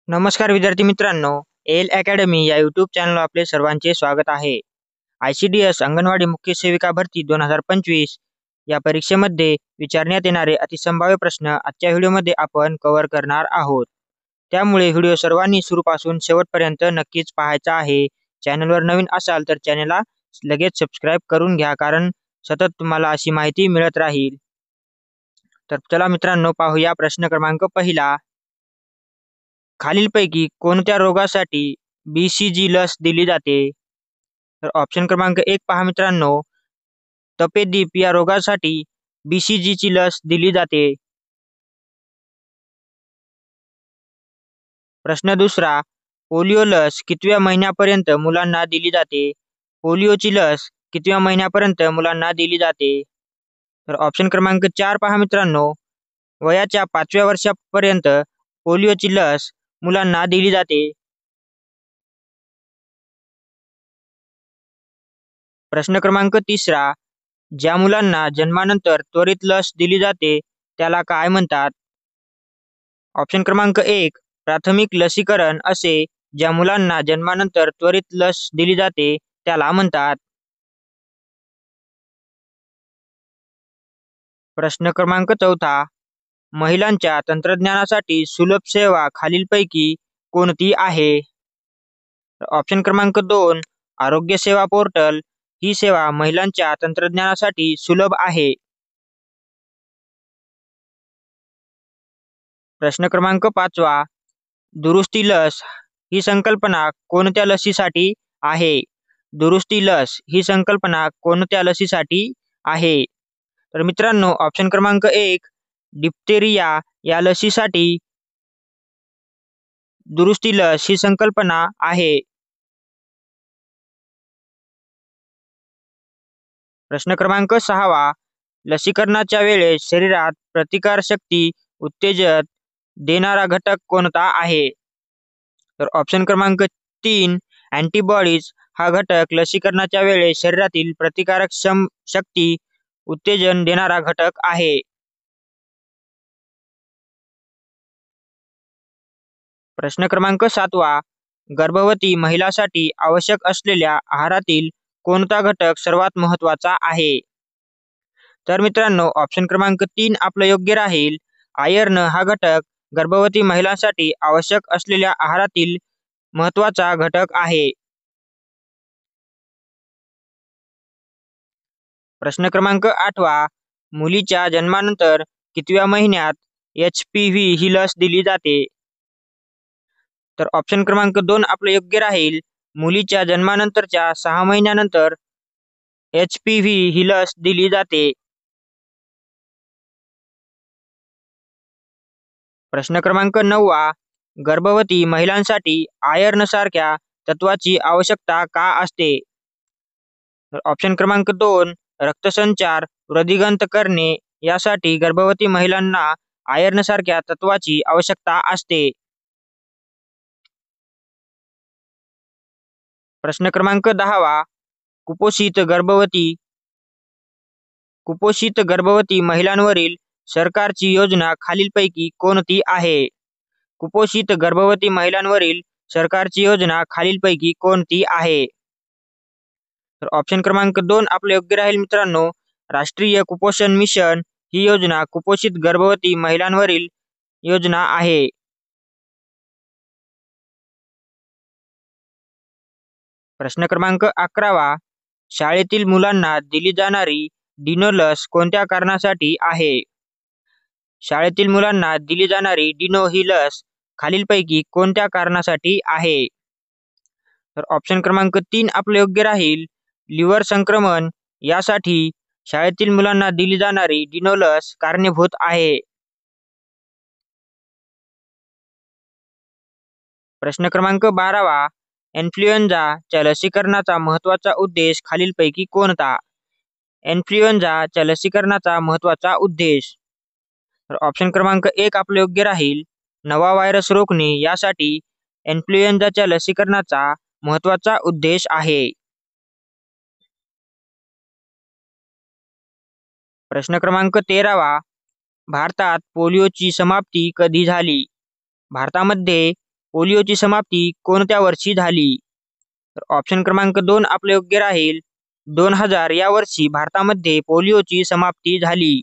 नमस्कार विद्यार्थी मित्रांनो, एल अकॅडमी या यूट्यूब चॅनलवर आपले सर्वांचे स्वागत आहे. ICDS अंगणवाडी मुख्य सेविका भरती 2025 या परीक्षेमध्ये विचारण्यात येणारे अतिसंभाव्य प्रश्न आजच्या व्हिडिओमध्ये आपण कव्हर करणार आहोत. त्यामुळे व्हिडिओ सर्वांनी सुरूपासून शेवटपर्यंत नक्कीच पाहायचा आहे. चॅनलवर नवीन असाल तर चॅनलला लगेच सबस्क्राईब करून घ्या, कारण सतत तुम्हाला अशी माहिती मिळत राहील. तर चला मित्रांनो, पाहूया प्रश्न क्रमांक पहिला. खालीलपैकी कोणत्या रोगासाठी BCG लस दिली जाते? तर ऑप्शन क्रमांक 1 पहा मित्रांनो, तपेदीप या रोगासाठी BCG ची लस दिली जाते. प्रश्न दुसरा, पोलिओ लस कितव्या महिन्यापर्यंत मुलांना दिली जाते? पोलिओची लस कितव्या महिन्यापर्यंत मुलांना दिली जाते? तर ऑप्शन क्रमांक 4 पहा मित्रांनो, वयाच्या 5व्या वर्षापर्यंत पोलिओची लस मुलांना दिली जाते. प्रश्न क्रमांक तिसरा, ज्या मुलांना जन्मानंतर त्वरित लस दिली जाते त्याला काय म्हणतात? ऑप्शन क्रमांक 1 प्राथमिक लसीकरण असे ज्या मुलांना जन्मानंतर त्वरित लस दिली जाते त्याला म्हणतात. प्रश्न क्रमांक 4, महिलांच्या तंत्रज्ञानासाठी सुलभ सेवा खालीलपैकी कोणती आहे? ऑप्शन क्रमांक 2 आरोग्य सेवा पोर्टल ही सेवा महिलांच्या तंत्रज्ञानासाठी सुलभ आहे. प्रश्न क्रमांक 5, दुरुस्ती लस ही संकल्पना कोणत्या लसीसाठी आहे? दुरुस्ती लस ही संकल्पना कोणत्या लसीसाठी आहे? तर मित्रांनो, ऑप्शन क्रमांक 1 डिप्थेरिया या लसीसाठी दुरुस्ती लस ही संकल्पना आहे. प्रश्न क्रमांक 6, लसीकरणाच्या वेळेस शरीरात प्रतिकारशक्ती उत्तेजक देणारा घटक कोणता आहे? तर ऑप्शन क्रमांक 3 अँटीबॉडीज हा घटक लसीकरणाच्या वेळेस शरीरातील प्रतिकारक शक्ती उत्तेजन देणारा घटक आहे. प्रश्न क्रमांक 7, गर्भवती महिलांसाठी आवश्यक असलेल्या आहारातील कोणता घटक सर्वात महत्त्वाचा आहे? तर मित्रांनो, ऑप्शन क्रमांक 3 आपलं योग्य राहील. आयर्न हा घटक गर्भवती महिलांसाठी आवश्यक असलेल्या आहारातील महत्त्वाचा घटक आहे. प्रश्न क्रमांक 8, मुलीच्या जन्मानंतर कितव्या महिन्यात HPV ही लस दिली जाते? तर ऑप्शन क्रमांक 2 आपलं योग्य राहील. मुलीच्या जन्मानंतरच्या 6 महिन्यानंतर HPV ही लस दिली जाते. प्रश्न क्रमांक 9, गर्भवती महिलांसाठी आयर्न सारख्या तत्वाची आवश्यकता का असते? तर ऑप्शन क्रमांक 2 रक्तसंचार वृद्धिंगत करणे यासाठी गर्भवती महिलांना आयर्न सारख्या तत्वाची आवश्यकता असते. प्रश्न क्रमांक 10, कुपोषित गर्भवती महिलांवरील सरकारची योजना खालीलपैकी कोणती आहे? कुपोषित गर्भवती महिलांवरील सरकारची योजना खालीलपैकी कोणती आहे? तर ऑप्शन क्रमांक 2 आपलं योग्य राहील मित्रांनो. राष्ट्रीय कुपोषण मिशन ही योजना कुपोषित गर्भवती महिलांवरील योजना आहे. प्रश्न क्रमांक 11, शाळेतील मुलांना दिली जाणारी डिनो लस कोणत्या कारणासाठी आहे? शाळेतील मुलांना दिली जाणारी डिनो ही लस खालीलपैकी कोणत्या कारणासाठी आहे? तर ऑप्शन क्रमांक 3 आपलं योग्य राहील. लिव्हर संक्रमण यासाठी शाळेतील मुलांना दिली जाणारी डिनो लस कारणीभूत आहे. प्रश्न क्रमांक 12, इन्फ्लुएन्झाच्या लसीकरणाचा महत्त्वाचा उद्देश खालीलपैकी कोणता? इन्फ्लुएन्झाच्या लसीकरणाचा महत्त्वाचा उद्देश. तर ऑप्शन क्रमांक 1 आपलं योग्य राहील. नवा व्हायरस रोखणे यासाठी इन्फ्लुएन्झाच्या लसीकरणाचा महत्त्वाचा उद्देश आहे. प्रश्न क्रमांक 13, भारतात पोलिओची समाप्ती कधी झाली? भारतामध्ये पोलिओची समाप्ती कोणत्या वर्षी झाली? तर ऑप्शन क्रमांक 2 आपले योग्य राहील. 2000 या वर्षी भारतामध्ये पोलिओची समाप्ती झाली.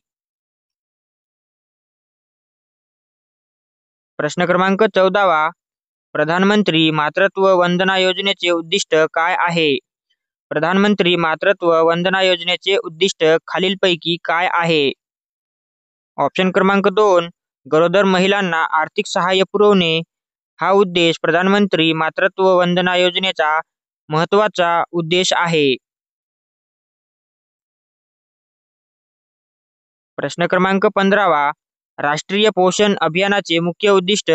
प्रश्न क्रमांक 14 प्रधानमंत्री मातृत्व वंदना योजनेचे उद्दिष्ट काय आहे? प्रधानमंत्री मातृत्व वंदना योजनेचे उद्दिष्ट खालीलपैकी काय आहे? ऑप्शन क्रमांक 2 गरोदर महिलांना आर्थिक सहाय्य पुरवणे. हा उद्देश प्रधानमंत्री मातृत्व वंदना योजनेचा महत्त्वाचा उद्देश आहे. प्रश्न क्रमांक 15 राष्ट्रीय पोषण अभियानाचे मुख्य उद्दिष्ट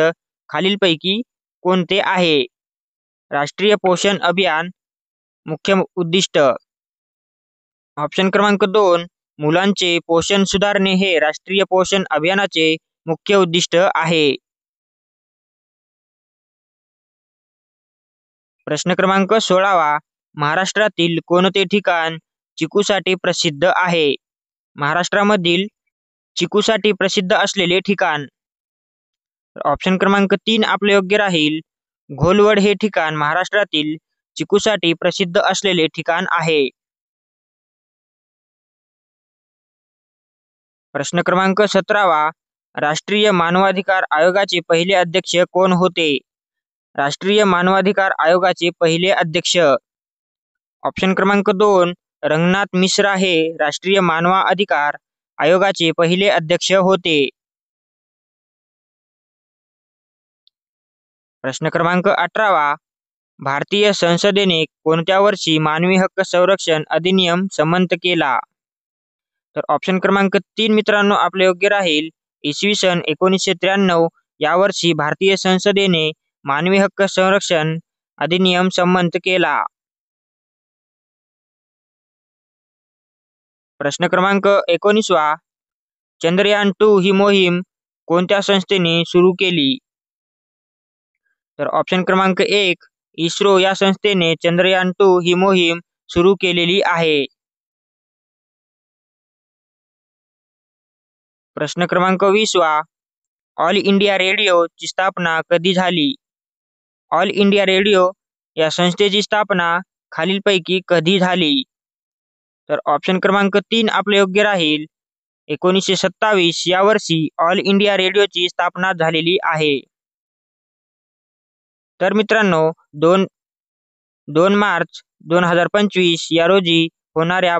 खालीलपैकी कोणते आहे? राष्ट्रीय पोषण अभियान मुख्य उद्दिष्ट. ऑप्शन क्रमांक 2 मुलांचे पोषण सुधारणे हे राष्ट्रीय पोषण अभियानाचे मुख्य उद्दिष्ट आहे. प्रश्न क्रमांक 16 महाराष्ट्रातील कोणते ठिकाण चिकूसाठी प्रसिद्ध आहे? महाराष्ट्रामधील चिकूसाठी प्रसिद्ध असलेले ठिकाण. ऑप्शन क्रमांक 3 आपले योग्य राहील. घोलवड हे ठिकाण महाराष्ट्रातील चिकूसाठी प्रसिद्ध असलेले ठिकाण आहे. प्रश्न क्रमांक 17 राष्ट्रीय मानवाधिकार आयोगाचे पहिले अध्यक्ष कोण होते? राष्ट्रीय मानवाधिकार आयोगाचे पहिले अध्यक्ष. ऑप्शन क्रमांक 2 रंगनाथ मिश्रा हे राष्ट्रीय मानवाधिकार आयोगाचे पहिले अध्यक्ष होते. प्रश्न क्रमांक 18 भारतीय संसदेने कोणत्या वर्षी मानवी हक्क संरक्षण अधिनियम संमत केला? तर ऑप्शन क्रमांक 3 मित्रांनो आपले योग्य राहील. इसवी सन 1993 या वर्षी भारतीय संसदेने मानवी हक्क संरक्षण अधिनियम संमत केला. प्रश्न क्रमांक 19 चंद्रयान-2 ही मोहीम कोणत्या संस्थेने सुरू केली? तर ऑप्शन क्रमांक 1 इस्रो या संस्थेने चंद्रयान-2 ही मोहीम सुरू केलेली आहे. प्रश्न क्रमांक 20 ऑल इंडिया रेडिओ ची स्थापना कधी झाली? ऑल इंडिया रेडिओ या संस्थेची स्थापना खालीलपैकी कधी झाली? तर ऑप्शन क्रमांक 3 आपले योग्य राहील. 1927 या वर्षी ऑल इंडिया रेडिओची स्थापना झालेली आहे. तर मित्रांनो 2 मार्च 2025 या रोजी होणाऱ्या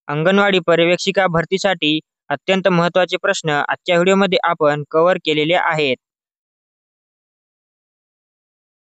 अंगणवाडी पर्यवेक्षिका भरतीसाठी अत्यंत महत्त्वाचे प्रश्न आजच्या व्हिडिओमध्ये आपण कव्हर केलेले आहेत.